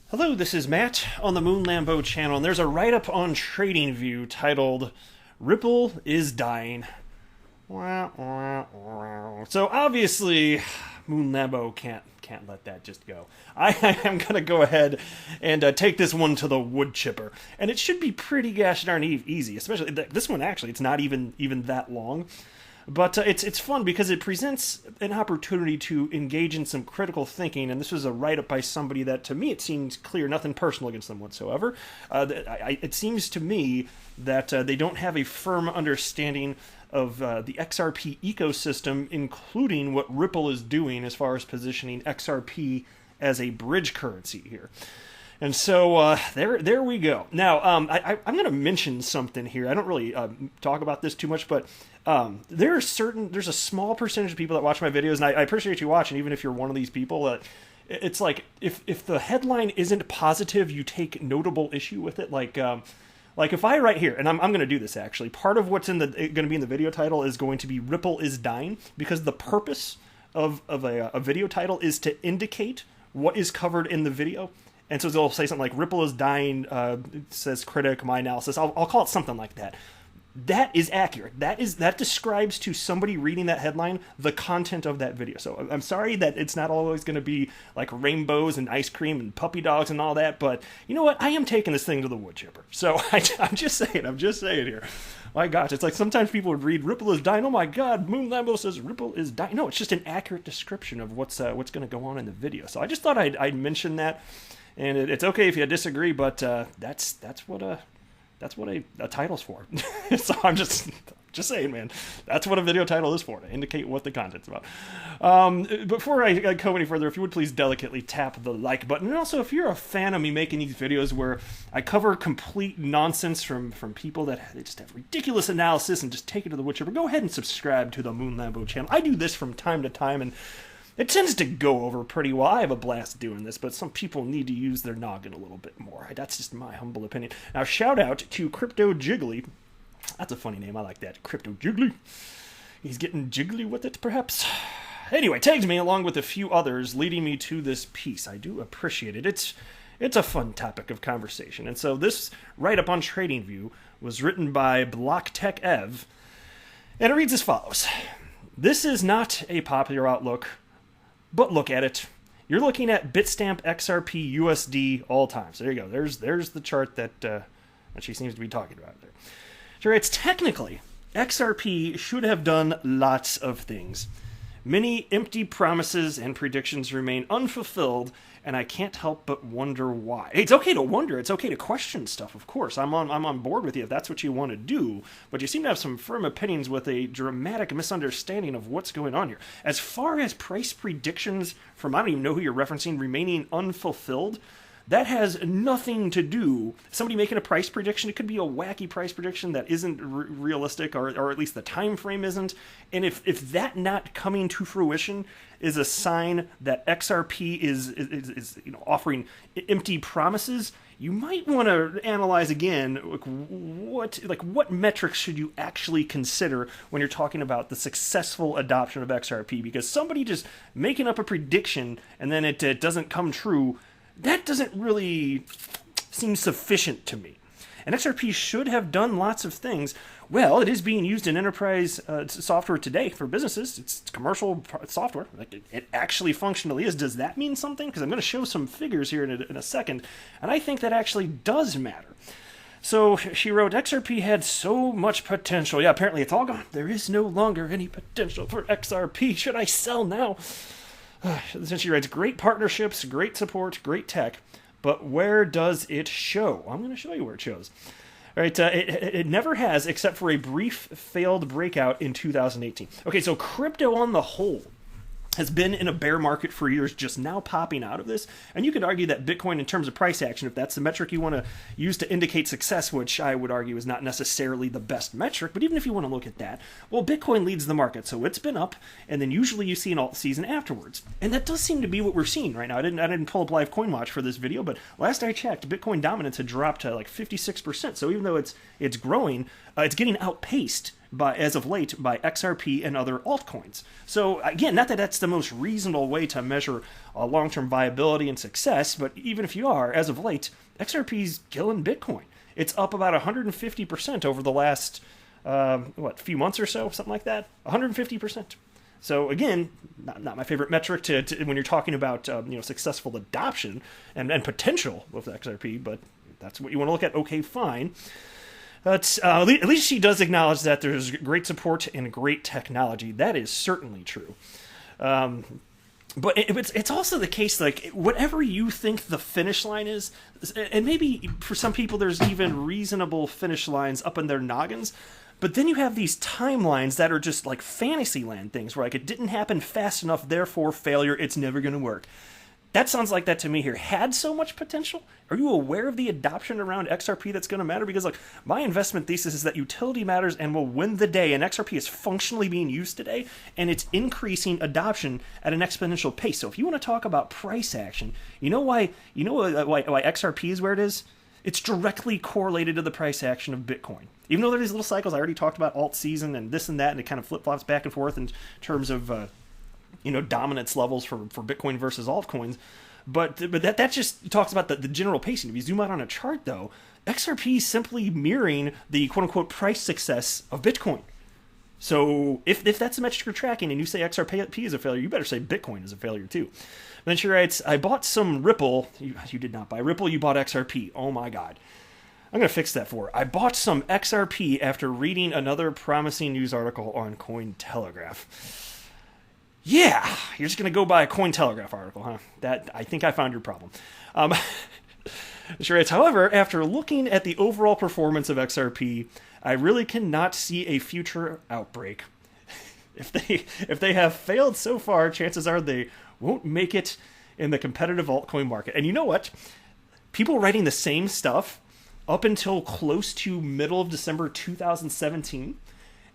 Hello, this is Matt on the Moon Lambo channel, and there's a write-up on TradingView titled, Ripple is Dying. So obviously, Moon Lambo can't let that just go. I am going to go ahead and take this one to the wood chipper. And it should be pretty gosh darn easy, especially this one actually, it's not even that long. But it's fun because it presents an opportunity to engage in some critical thinking, and this was a write-up by somebody that, to me, it seems clear, nothing personal against them whatsoever. It seems to me that they don't have a firm understanding of the XRP ecosystem, including what Ripple is doing as far as positioning XRP as a bridge currency here. And so there we go. Now, I'm going to mention something here. I don't really talk about this too much, but there's a small percentage of people that watch my videos, and I appreciate you watching, even if you're one of these people. It's like if the headline isn't positive, you take notable issue with it. Like if I write here, and I'm going to do this actually, part of what's going to be in the video title is going to be Ripple is dying, because the purpose of a video title is to indicate what is covered in the video. And so they'll say something like, Ripple is dying, says Critic, my analysis. I'll call it something like that. That is accurate. That describes to somebody reading that headline the content of that video. So I'm sorry that it's not always going to be like rainbows and ice cream and puppy dogs and all that, but you know what? I am taking this thing to the wood chipper. So I'm just saying here. My gosh, it's like sometimes people would read Ripple is dying. Oh my God, Moon Lambo says Ripple is dying. No, it's just an accurate description of what's going to go on in the video. So I just thought I'd mention that. And it's okay if you disagree, but that's what a title's for. So I'm just saying, man, that's what a video title is for, to indicate what the content's about. Before I go any further, if you would please delicately tap the like button. And also, if you're a fan of me making these videos where I cover complete nonsense from people that they just have ridiculous analysis and just take it to the wood chipper, go ahead and subscribe to the Moon Lambo channel. I do this from time to time, and it tends to go over pretty well. I have a blast doing this, but some people need to use their noggin a little bit more. That's just my humble opinion. Now, shout out to Crypto Jiggly. That's a funny name. I like that. Crypto Jiggly. He's getting jiggly with it, perhaps. Anyway, tags me along with a few others, leading me to this piece. I do appreciate it. It's a fun topic of conversation. And so this write-up on TradingView was written by BlockTech Ev, and it reads as follows. This is not a popular outlook, but look at it. You're looking at Bitstamp XRP USD all time. So there you go. There's the chart that she seems to be talking about there. Sure, it's technically XRP should have done lots of things. Many empty promises and predictions remain unfulfilled, and I can't help but wonder why. Hey, it's okay to wonder. It's okay to question stuff, of course. I'm on board with you if that's what you want to do, but you seem to have some firm opinions with a dramatic misunderstanding of what's going on here. As far as price predictions from, I don't even know who you're referencing, remaining unfulfilled, that has nothing to do. Somebody making a price prediction, it could be a wacky price prediction that isn't realistic, or at least the time frame isn't. And if that not coming to fruition is a sign that XRP is offering empty promises, you might want to analyze again what metrics should you actually consider when you're talking about the successful adoption of XRP, because somebody just making up a prediction and then it doesn't come true, that doesn't really seem sufficient to me. And XRP should have done lots of things. Well, it is being used in enterprise software today for businesses. It's commercial software. It actually functionally is. Does that mean something? Because I'm going to show some figures here in a second, and I think that actually does matter. So she wrote, XRP had so much potential. Yeah, apparently it's all gone. There is no longer any potential for XRP. Should I sell now? Then she writes, great partnerships, great support, great tech, but where does it show? I'm going to show you where it shows. All right, it never has, except for a brief failed breakout in 2018. Okay, so crypto on the whole has been in a bear market for years, just now popping out of this. And you could argue that Bitcoin, in terms of price action, if that's the metric you want to use to indicate success, which I would argue is not necessarily the best metric, but even if you want to look at that, well, Bitcoin leads the market, so it's been up, and then usually you see an alt season afterwards. And that does seem to be what we're seeing right now. I didn't pull up live coin watch for this video, but last I checked, Bitcoin dominance had dropped to like 56%. So even though it's growing, it's getting outpaced as of late by XRP and other altcoins. So again, not that that's the most reasonable way to measure long-term viability and success, but even if you are, as of late, XRP's killing Bitcoin. It's up about 150% over the last, few months or so, something like that. 150%. So again, not my favorite metric to when you're talking about successful adoption and potential with XRP, but that's what you want to look at. Okay, fine. But at least she does acknowledge that there's great support and great technology. That is certainly true. But it's also the case, like, whatever you think the finish line is, and maybe for some people there's even reasonable finish lines up in their noggins, but then you have these timelines that are just like Fantasyland things, where like it didn't happen fast enough, therefore failure, it's never going to work. That sounds like that to me here. Had so much potential? Are you aware of the adoption around XRP that's going to matter? Because look, my investment thesis is that utility matters and will win the day, and XRP is functionally being used today, and it's increasing adoption at an exponential pace. So if you want to talk about price action, you know why XRP is where it is? It's directly correlated to the price action of Bitcoin. Even though there are these little cycles, I already talked about alt season and this and that, and it kind of flip-flops back and forth in terms of dominance levels for Bitcoin versus altcoins. But that just talks about the general pacing. If you zoom out on a chart, though, XRP is simply mirroring the quote-unquote price success of Bitcoin. So if that's the metric you're tracking and you say XRP is a failure, you better say Bitcoin is a failure too. Then she writes, I bought some Ripple. You did not buy Ripple, you bought XRP. Oh my God. I'm going to fix that for her. I bought some XRP after reading another promising news article on Cointelegraph. Yeah, you're just going to go buy a Cointelegraph article, huh? I think I found your problem. She writes, however, after looking at the overall performance of XRP, I really cannot see a future outbreak. If they have failed so far, chances are they won't make it in the competitive altcoin market. And you know what? People writing the same stuff up until close to middle of December 2017.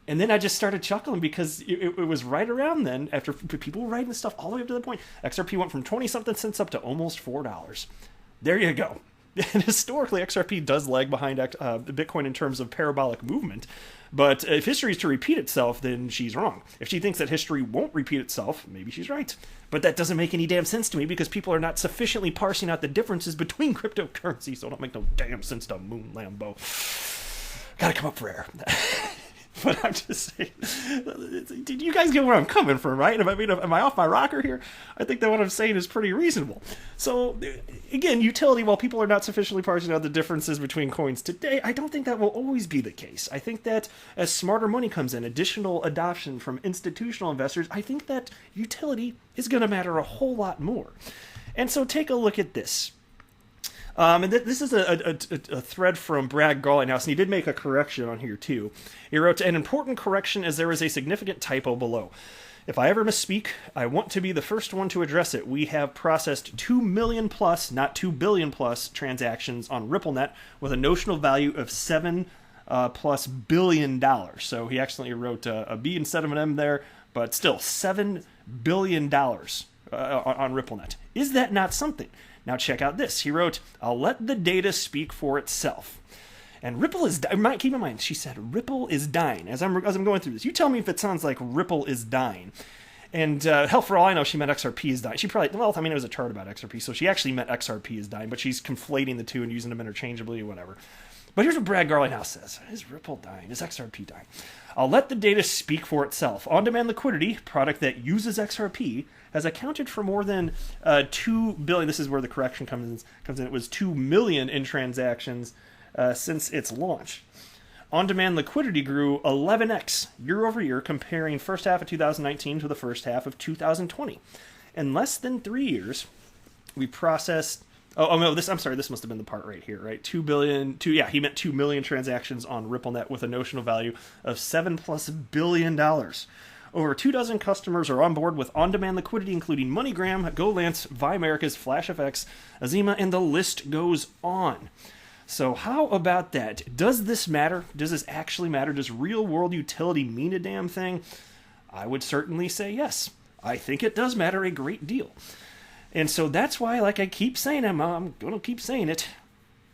And then I just started chuckling because it was right around then, after people were writing this stuff all the way up to the point, XRP went from 20-something cents up to almost $4. There you go. And historically, XRP does lag behind Bitcoin in terms of parabolic movement. But if history is to repeat itself, then she's wrong. If she thinks that history won't repeat itself, maybe she's right. But that doesn't make any damn sense to me because people are not sufficiently parsing out the differences between cryptocurrencies, so it don't make no damn sense to Moon Lambo. Gotta come up for air. But I'm just saying, did you guys get where I'm coming from, right? Am I off my rocker here? I think that what I'm saying is pretty reasonable. So, again, utility, while people are not sufficiently parsing out the differences between coins today, I don't think that will always be the case. I think that as smarter money comes in, additional adoption from institutional investors, I think that utility is going to matter a whole lot more. And so take a look at this. And this is a thread from Brad Garlinghouse, and he did make a correction on here too. He wrote, an important correction as there is a significant typo below. If I ever misspeak, I want to be the first one to address it. We have processed 2 million plus, not 2 billion plus, transactions on RippleNet with a notional value of $7+ billion. So he accidentally wrote a B instead of an M there, but still $7 billion on RippleNet. Is that not something? Now check out this. He wrote, I'll let the data speak for itself. And Ripple is dying. Keep in mind, she said Ripple is dying. As I'm going through this, you tell me if it sounds like Ripple is dying. And hell, for all I know, she meant XRP is dying. She probably, it was a chart about XRP, so she actually meant XRP is dying, but she's conflating the two and using them interchangeably or whatever. But here's what Brad Garlinghouse says. Is Ripple dying? Is XRP dying? I'll let the data speak for itself. On-demand liquidity, product that uses XRP, has accounted for more than 2 billion. This is where the correction comes in. It was 2 million in transactions since its launch. On-demand liquidity grew 11x year over year, comparing first half of 2019 to the first half of 2020. In less than 3 years, we processed. This must have been the part right here, right? 2 billion. He meant 2 million transactions on RippleNet with a notional value of $7+ billion. Over 24 customers are on board with on-demand liquidity, including MoneyGram, GoLance, ViAmericas, FlashFX, Azima, and the list goes on. So how about that? Does this matter? Does this actually matter? Does real-world utility mean a damn thing? I would certainly say yes. I think it does matter a great deal. And so that's why, like I keep saying, I'm going to keep saying it,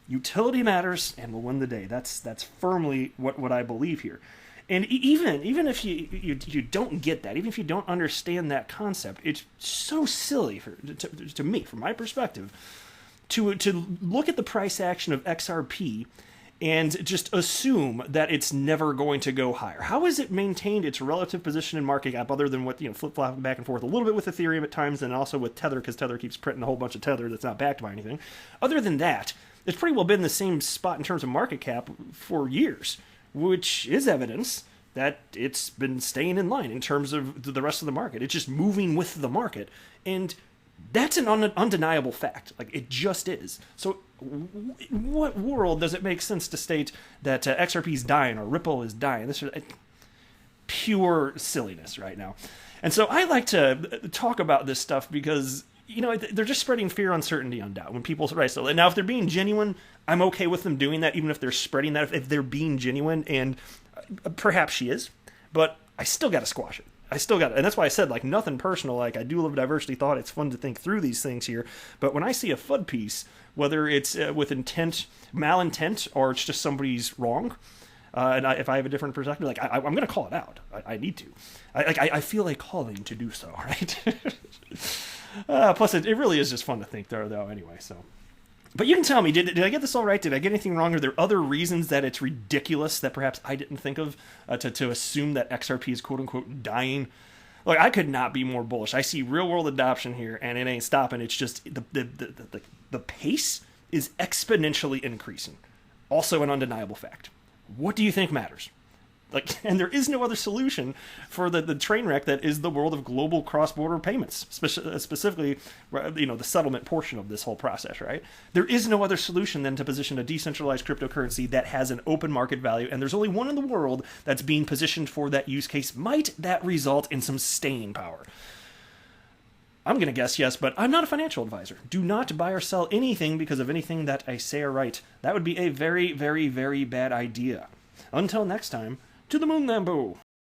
utility matters and will win the day. That's firmly what I believe here. And even if you don't get that, even if you don't understand that concept, it's so silly to me, from my perspective, to look at the price action of XRP and just assume that it's never going to go higher. How has it maintained its relative position in market cap other than what, flip-flopping back and forth a little bit with Ethereum at times and also with Tether, because Tether keeps printing a whole bunch of Tether that's not backed by anything. Other than that, it's pretty well been the same spot in terms of market cap for years, which is evidence that it's been staying in line in terms of the rest of the market. It's just moving with the market, and that's an undeniable fact. Like, it just is. So in what world does it make sense to state that XRP is dying or Ripple is dying? This is pure silliness right now. And so I like to talk about this stuff because, they're just spreading fear, uncertainty, and doubt. When people, right, so now if they're being genuine, I'm okay with them doing that, even if they're spreading that, if they're being genuine, and perhaps she is, but I still got to squash it. And that's why I said, nothing personal. Like, I do love diversity thought. It's fun to think through these things here. But when I see a FUD piece, whether it's with intent, malintent, or it's just somebody's wrong, and if I have a different perspective, I'm going to call it out. I need to. I feel a calling to do so, right? Plus, it really is just fun to think there, though, anyway, so. But you can tell me, did I get this all right? Did I get anything wrong? Are there other reasons that it's ridiculous that perhaps I didn't think of to assume that XRP is quote-unquote dying? Look, I could not be more bullish. I see real-world adoption here, and it ain't stopping. It's just the pace is exponentially increasing. Also an undeniable fact. What do you think matters? And there is no other solution for the train wreck that is the world of global cross-border payments, specifically, the settlement portion of this whole process, right? There is no other solution than to position a decentralized cryptocurrency that has an open market value, and there's only one in the world that's being positioned for that use case. Might that result in some staying power? I'm going to guess yes, but I'm not a financial advisor. Do not buy or sell anything because of anything that I say or write. That would be a very, very, very bad idea. Until next time, to the moon, Lambo!